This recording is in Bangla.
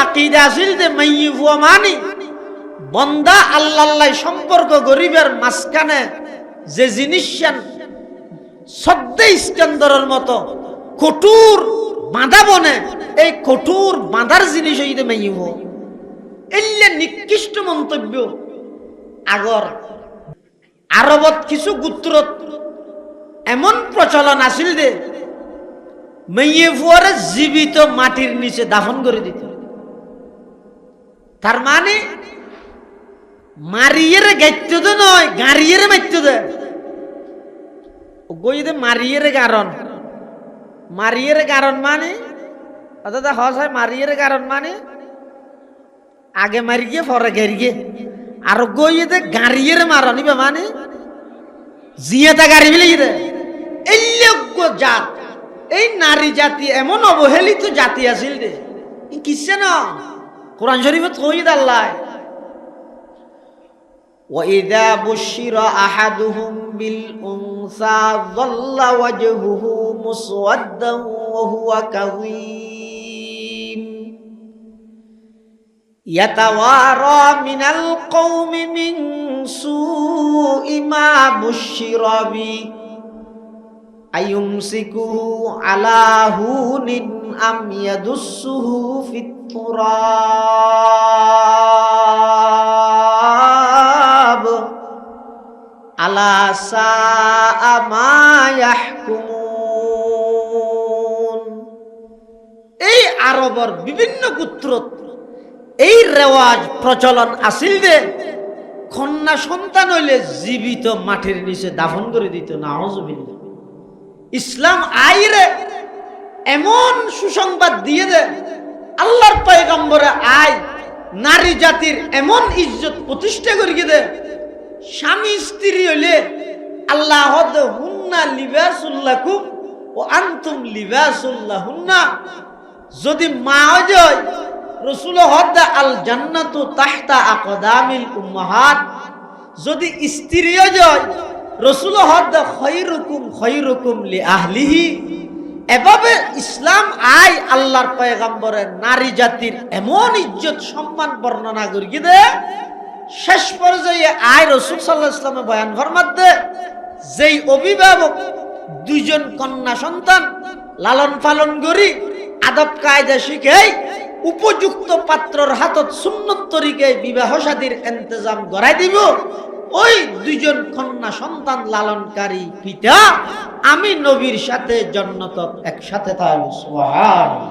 আকীদা আছিল যে মাইয়ি ফুয়া মানি বন্দা আল্লাহ সম্পর্ক গরিবের মাঝখানে যে জিনিস সদ্দে ইস্কান্দরের মতো কঠোর বাঁধা বনে, এই কঠোর বাঁধার জিনিস হইতে মাইয়ি ফুয়া এলে নিকৃষ্ট মন্তব্য। আগর আরবত কিছু গোত্রত এমন প্রচলন আছিল যে মেয়ে ফুয়ারে জীবিত মাটির নিচে দাফন করে দিত। তার মানে মারিয়ের গাইত নয়, গাড়িয়ে মারত দে গইদে মারিয়ের কারণ মানে অর্থাৎ হয় মারিয়ের কারণ মানে আগে মারি গিয়ে পরে গেরি গিয়ে আর গইদে গাড়িয়ে মারণ ইবা মানে জিয়াটা গাড়ি বিলে দে। এই জাত, এই নারী জাতি এমন অবহেলিত জাতি আছিল রে, কিসে না কোরআন শরীফে কইদ আল্লাহ ওয়াইদা বুশিরা আহাদুহুম বিল উনসা যাল্লা ওয়াজহুহু মুসওয়াদ্দান ওয়া হুয়া কাযীম ইয়াতাওয়ারা মিনাল কওমি মিন সুই মা বুশিরা বি আয়ুমসিকুহু আলা হুনিন আম ইয়াদুসসুহু ফিত তুরাব আলা সাআ মা ইয়াহকুমুন। এই আরবর বিভিন্ন গোত্রত এই রেওয়াজ প্রচলন আছিল যে কন্যা সন্তান হইলে জীবিত মাটির নিচে দাফন করে দিত। নাউযুবিল্লাহ। ইসলাম আইরে এমন সুসংবাদ দিয়ে দে, আল্লাহর পয়গম্বরে আয় নারী জাতির এমন ইজ্জত প্রতিষ্ঠা করিয়ে দে, স্বামী স্ত্রী হইলে আল্লাহ হুন্না লিবাসুল লাকুম ওয়া আনতুম লিবাসুল লাহুন্না। যদি মা হয় রাসূল হদ আল জান্নাতু তাহতা আকদামিল উম্মাহাত, যদি স্ত্রী হয় রাসূল হদ খায়রুকুম খায়রুকুম লি আহলিহি। এভাবে ইসলাম আয় আল্লাহর পয়গম্বরের নারী জাতির এমন ইজ্জত সম্মান বর্ণনা করিয়ে দে, শেষ পর্যায়ে আয় রাসূল সাল্লাল্লাহু আলাইহি ওয়াসাল্লাম বয়ান ফরমাতে যেই অভিভাবক দুইজন কন্যা সন্তান লালন পালন করি আদব কায়দা শিখে উপযুক্ত পাত্রর হাতত সুন্নত তরিকায় বিবাহ শাদীর ইন্তজাম করাই দিব, ওই দুইজন কন্যা সন্তান লালনকারী পিতা আমি নবীর সাথে জান্নাত একসাথে থাকব। সুবহানাল্লাহ।